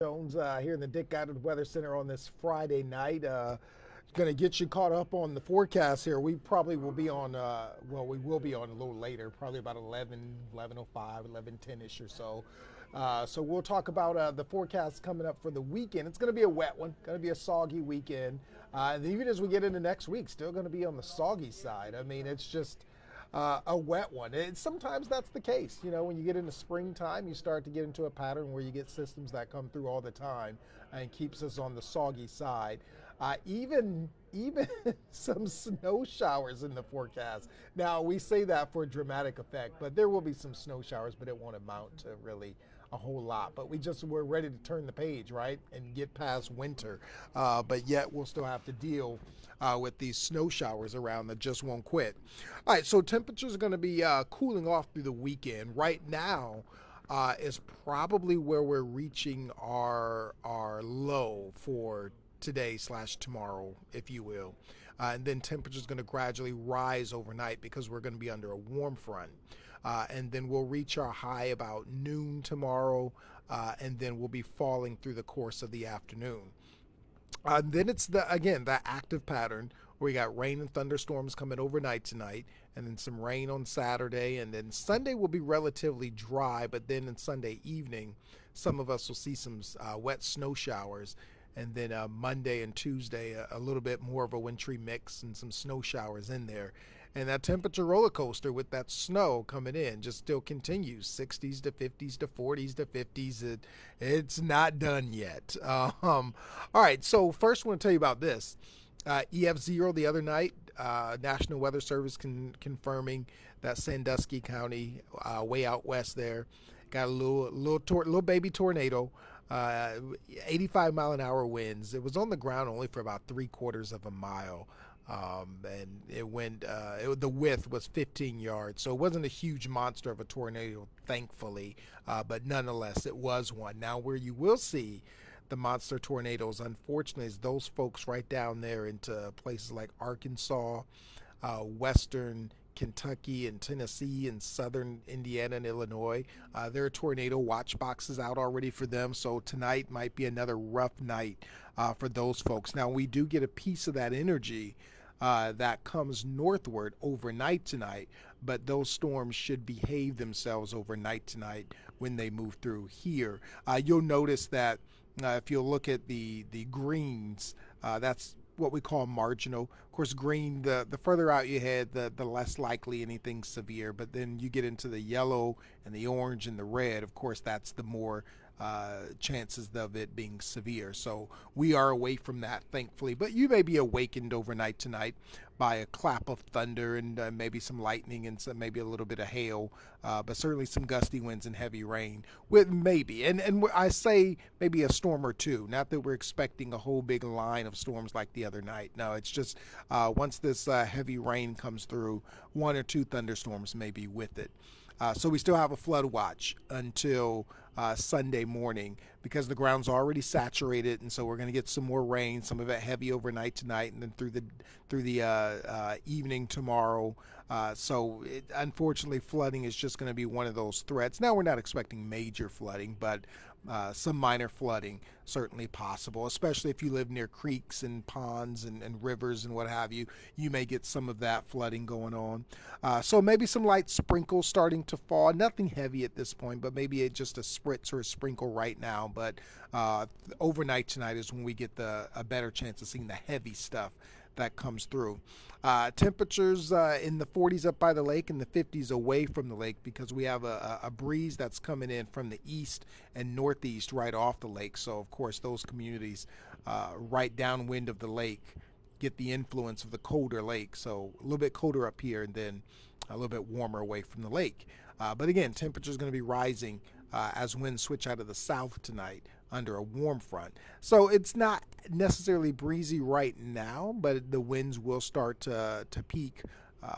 Jones here in the Dick Guided Weather Center on this Friday night. Going to get you caught up on the forecast here. We probably will be on, we will be on a little later, probably about 11:05, 11:10-ish or so. So we'll talk about the forecast coming up for the weekend. It's going to be a wet one, going to be a soggy weekend. And even as we get into next week, still going to be on the soggy side. I mean, it's just a wet one. And sometimes that's the case. You know, when you get into springtime, you start to get into a pattern where you get systems that come through all the time and keeps us on the soggy side. Even some snow showers in the forecast. Now we say that for dramatic effect, but there will be some snow showers, but it won't amount to really a whole lot. But we're ready to turn the page, right, and get past winter. But yet we'll still have to deal with these snow showers around that just won't quit. All right, so temperatures are going to be cooling off through the weekend. Right now is probably where we're reaching our low for today/tomorrow, if you will. And then temperature is going to gradually rise overnight because we're going to be under a warm front. And then we'll reach our high about noon tomorrow, and then we'll be falling through the course of the afternoon. Then it's the active pattern where we got rain and thunderstorms coming overnight tonight, and then some rain on Saturday, and then Sunday will be relatively dry, but then in Sunday evening, some of us will see some wet snow showers. And then Monday and Tuesday, a little bit more of a wintry mix and some snow showers in there. And that temperature roller coaster with that snow coming in just still continues, 60s to 50s to 40s to 50s. It's not done yet. All right, so first I want to tell you about this. EF0 the other night, National Weather Service confirming that Sandusky County, way out west there, got a little baby tornado. 85-mile-an-hour winds. It was on the ground only for about 3/4 of a mile, and it went. The width was 15 yards, so it wasn't a huge monster of a tornado, thankfully, but nonetheless, it was one. Now, where you will see the monster tornadoes, unfortunately, is those folks right down there into places like Arkansas, western Kentucky and Tennessee and southern Indiana and Illinois. There are tornado watch boxes out already for them, so tonight might be another rough night for those folks. Now, we do get a piece of that energy that comes northward overnight tonight, but those storms should behave themselves overnight tonight when they move through here. You'll notice that if you look at the greens, that's what we call marginal. Of course, green, the further out you head, the less likely anything severe. But then you get into the yellow and the orange and the red. Of course, that's the more chances of it being severe. So we are away from that, thankfully. But you may be awakened overnight tonight by a clap of thunder and maybe some lightning and maybe a little bit of hail, but certainly some gusty winds and heavy rain with maybe. And I say maybe a storm or two. Not that we're expecting a whole big line of storms like the other night. No, it's just once this heavy rain comes through, one or two thunderstorms may be with it. So we still have a flood watch until Sunday morning because the ground's already saturated, and so we're going to get some more rain, some of it heavy overnight tonight, and then through the evening tomorrow. Unfortunately, flooding is just going to be one of those threats. Now, we're not expecting major flooding, but some minor flooding certainly possible, especially if you live near creeks and ponds and rivers and what have you. You may get some of that flooding going on. So maybe some light sprinkles starting to fall. Nothing heavy at this point, but maybe just a spritz or a sprinkle right now. But overnight tonight is when we get a better chance of seeing the heavy stuff that comes through. Temperatures in the 40s up by the lake and the 50s away from the lake because we have a breeze that's coming in from the east and northeast right off the lake. So, of course, those communities right downwind of the lake get the influence of the colder lake. So a little bit colder up here and then a little bit warmer away from the lake. But again, temperature is going to be rising as winds switch out of the south tonight under a warm front. So it's not necessarily breezy right now, but the winds will start to peak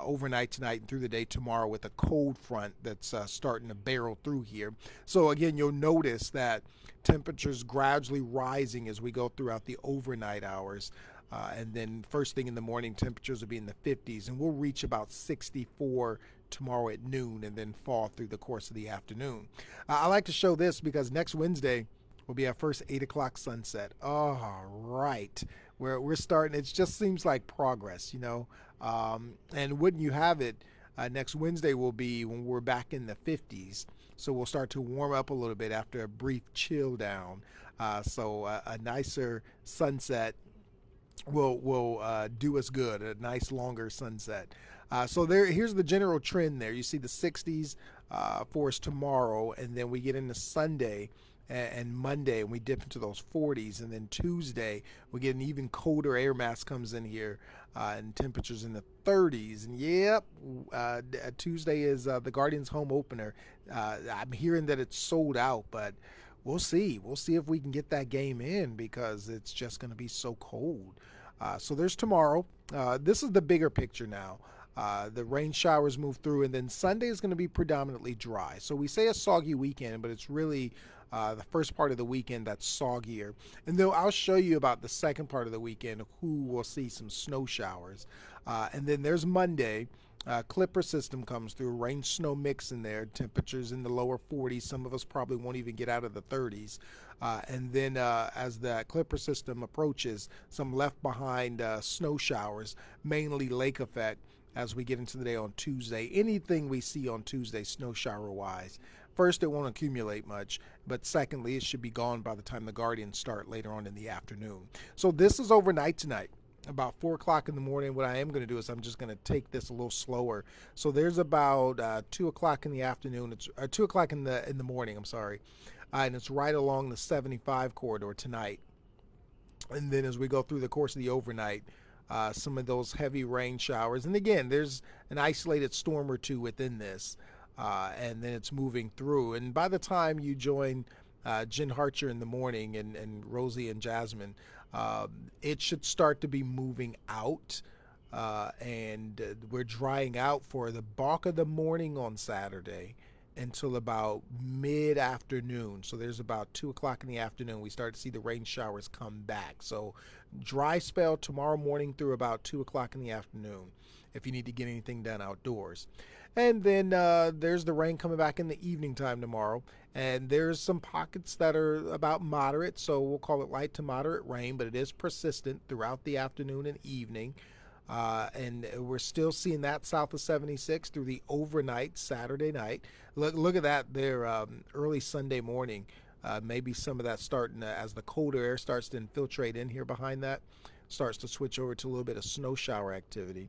overnight tonight and through the day tomorrow with a cold front that's starting to barrel through here. So again, you'll notice that temperatures gradually rising as we go throughout the overnight hours. And then first thing in the morning, temperatures will be in the 50s, and we'll reach about 64 tomorrow at noon and then fall through the course of the afternoon. I like to show this because next Wednesday, will be our first 8 o'clock sunset. All right. We're starting. It just seems like progress, you know. And wouldn't you have it, next Wednesday will be when we're back in the 50s. So we'll start to warm up a little bit after a brief chill down. So a nicer sunset will do us good. A nice longer sunset. So here's the general trend there. You see the 60s for us tomorrow, and then we get into Sunday and Monday, and we dip into those 40s, and then Tuesday we get an even colder air mass comes in here, and temperatures in the 30s. And yep, Tuesday is the Guardians home opener. I'm hearing that it's sold out, but we'll see. We'll see if we can get that game in because it's just going to be so cold. So there's tomorrow. This is the bigger picture now. The rain showers move through, and then Sunday is going to be predominantly dry. So we say a soggy weekend, but it's really the first part of the weekend that's soggier. And then I'll show you about the second part of the weekend, who will see some snow showers. And then there's Monday. Clipper system comes through, rain snow mix in there, temperatures in the lower 40s. Some of us probably won't even get out of the 30s. And then as the Clipper system approaches, some left behind snow showers, mainly lake effect as we get into the day on Tuesday. Anything we see on Tuesday snow shower wise, first, it won't accumulate much, but secondly, it should be gone by the time the Guardians start later on in the afternoon. So this is overnight tonight. About 4 o'clock in the morning. What I am going to do is I'm just going to take this a little slower. So there's about 2 o'clock in the afternoon. It's 2 o'clock in the morning. I'm sorry, and it's right along the 75 corridor tonight. And then as we go through the course of the overnight, some of those heavy rain showers. And again, there's an isolated storm or two within this, and then it's moving through. And by the time you join Jen Harcher in the morning and Rosie and Jasmine, it should start to be moving out, and we're drying out for the bulk of the morning on Saturday until about mid-afternoon. So there's about 2 o'clock in the afternoon we start to see the rain showers come back. So dry spell tomorrow morning through about 2 o'clock in the afternoon if you need to get anything done outdoors. And then there's the rain coming back in the evening time tomorrow. And there's some pockets that are about moderate, so we'll call it light to moderate rain, but it is persistent throughout the afternoon and evening. And we're still seeing that south of 76 through the overnight Saturday night. Look at that there, early Sunday morning. Maybe some of that starting as the colder air starts to infiltrate in here behind that, starts to switch over to a little bit of snow shower activity.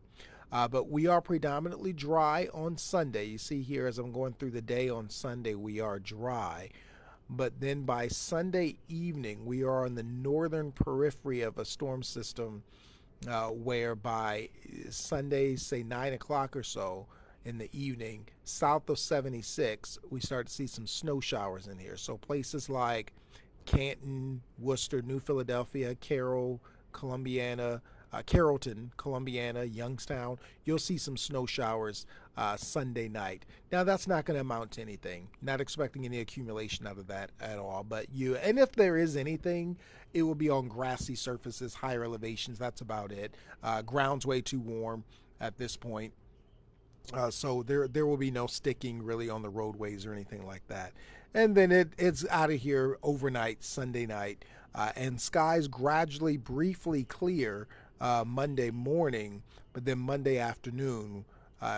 But we are predominantly dry on Sunday. You see here as I'm going through the day on Sunday, we are dry. But then by Sunday evening, we are on the northern periphery of a storm system where by Sunday, say 9 o'clock or so in the evening, south of 76, we start to see some snow showers in here. So places like Canton, Worcester, New Philadelphia, Carroll, Columbiana, Carrollton, Columbiana, Youngstown, you'll see some snow showers Sunday night. Now that's not going to amount to anything. Not expecting any accumulation out of that at all. And if there is anything, it will be on grassy surfaces, higher elevations. That's about it. Ground's way too warm at this point. So there will be no sticking really on the roadways or anything like that. And then it's out of here overnight, Sunday night, and skies gradually, briefly clear Monday morning, but then Monday afternoon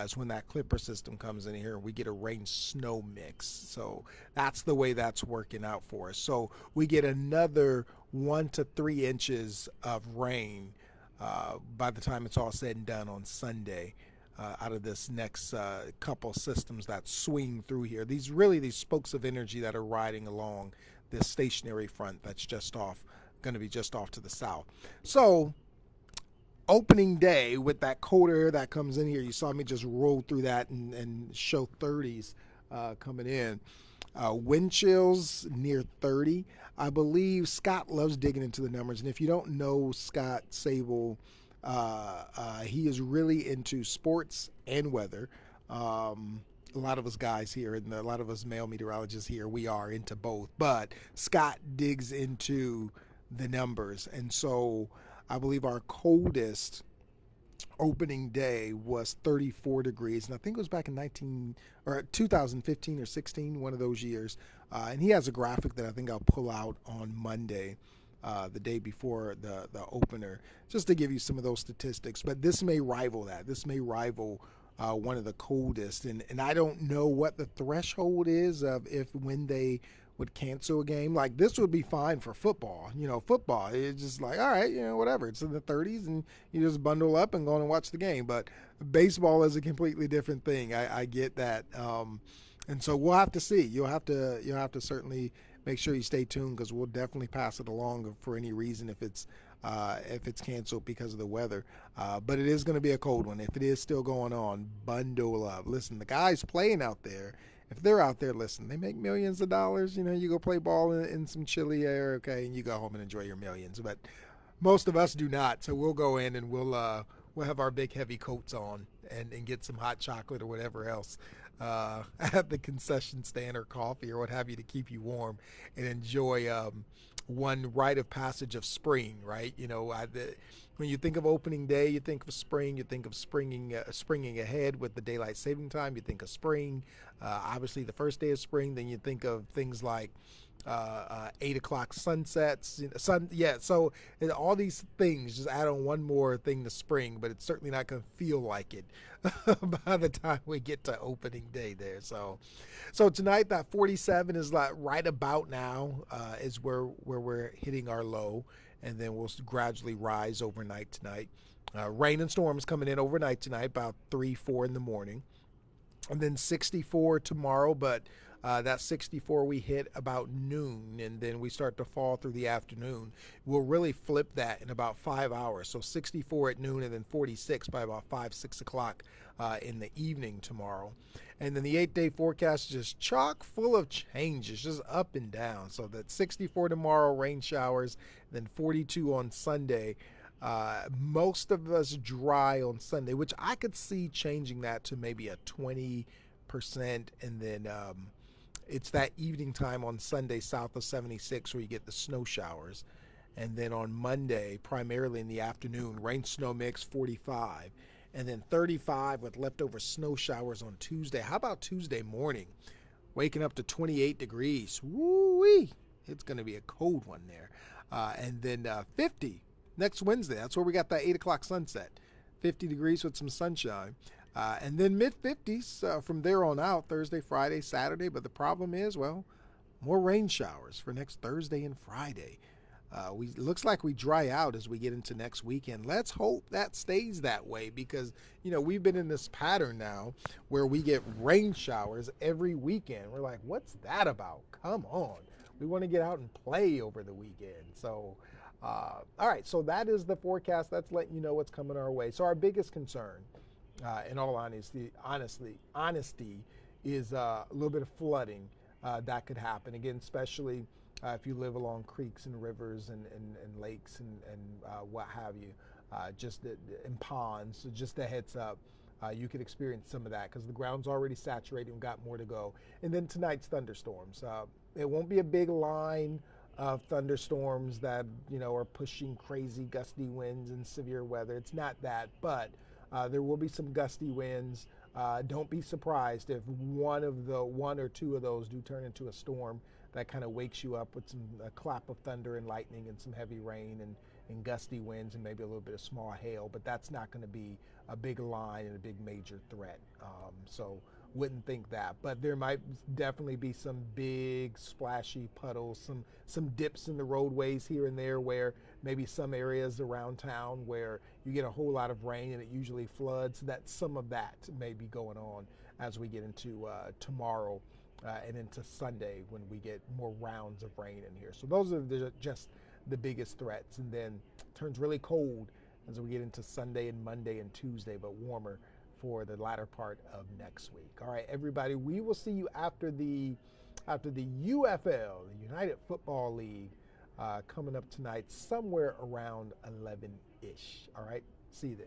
is when that Clipper system comes in here and we get a rain snow mix. So that's the way that's working out for us. So we get another 1 to 3 inches of rain by the time it's all said and done on Sunday. Out of this next couple systems that swing through here. These spokes of energy that are riding along this stationary front that's going to be just off to the south. So opening day with that cold air that comes in here, you saw me just roll through that and show 30s coming in. Wind chills near 30. I believe Scott loves digging into the numbers. And if you don't know Scott Sable, he is really into sports and weather. A lot of us guys here and a lot of us male meteorologists here, we are into both. But Scott digs into the numbers. And so I believe our coldest opening day was 34 degrees, and I think it was back in 2015 or 16, one of those years. And he has a graphic that I think I'll pull out on Monday, the day before the opener, just to give you some of those statistics. But this may rival that. This may rival one of the coldest, and I don't know what the threshold is of if when they would cancel a game. Like, this would be fine for football. Football, it's just like, all right, whatever. It's in the 30s, and you just bundle up and go and watch the game. But baseball is a completely different thing. I get that, and so we'll have to see. You'll have to certainly make sure you stay tuned, because we'll definitely pass it along for any reason if it's canceled because of the weather. But it is going to be a cold one. If it is still going on, bundle up. Listen, the guys playing out there, if they're out there, listen, they make millions of dollars. You go play ball in some chilly air, okay, and you go home and enjoy your millions. But most of us do not. So we'll go in and we'll have our big heavy coats on and get some hot chocolate or whatever else at the concession stand, or coffee or what have you, to keep you warm and enjoy one rite of passage of spring, right? When you think of opening day, you think of spring. You think of springing ahead with the daylight saving time. You think of spring. Obviously, the first day of spring. Then you think of things like 8 o'clock sunsets. So all these things just add on one more thing to spring, but it's certainly not going to feel like it by the time we get to opening day there. So tonight, that 47 is like right about now is where we're hitting our low, and then we'll gradually rise overnight tonight. Rain and storms coming in overnight tonight, about 3-4 in the morning, and then 64 tomorrow, but that 64 we hit about noon, and then we start to fall through the afternoon. We'll really flip that in about 5 hours. So 64 at noon, and then 46 by about 5-6 o'clock in the evening tomorrow. And then the 8-day forecast is just chock full of changes, just up and down. So that 64 tomorrow, rain showers, then 42 on Sunday. Most of us dry on Sunday, which I could see changing that to maybe a 20%, and then it's that evening time on Sunday south of 76 where you get the snow showers. And then on Monday, primarily in the afternoon, rain-snow mix 45. And then 35 with leftover snow showers on Tuesday. How about Tuesday morning? Waking up to 28 degrees. Woo-wee! It's going to be a cold one there. And then 50 next Wednesday. That's where we got that 8 o'clock sunset. 50 degrees with some sunshine. And then mid-50s from there on out, Thursday, Friday, Saturday. But the problem is, well, more rain showers for next Thursday and Friday. Looks like we dry out as we get into next weekend. Let's hope that stays that way, because, we've been in this pattern now where we get rain showers every weekend. We're like, what's that about? Come on. We want to get out and play over the weekend. So, all right. So that is the forecast. That's letting you know what's coming our way. So our biggest concern, in all honesty, is a little bit of flooding that could happen. Again, especially if you live along creeks and rivers and lakes and what have you, in ponds. So just a heads up, you could experience some of that because the ground's already saturated and got more to go. And then tonight's thunderstorms. It won't be a big line of thunderstorms that are pushing crazy gusty winds and severe weather. It's not that, but there will be some gusty winds. Don't be surprised if one or two of those do turn into a storm that kind of wakes you up with a clap of thunder and lightning and some heavy rain and gusty winds and maybe a little bit of small hail. But that's not going to be a big line and a big major threat. So wouldn't think that. But there might definitely be some big splashy puddles, some dips in the roadways here and there, where maybe some areas around town where you get a whole lot of rain and it usually floods. That some of that may be going on as we get into tomorrow and into Sunday, when we get more rounds of rain in here. So those are just the biggest threats. And then it turns really cold as we get into Sunday and Monday and Tuesday, but warmer for the latter part of next week. All right, everybody, we will see you after the UFL, the United Football League, coming up tonight, somewhere around 11-ish. All right, see you then.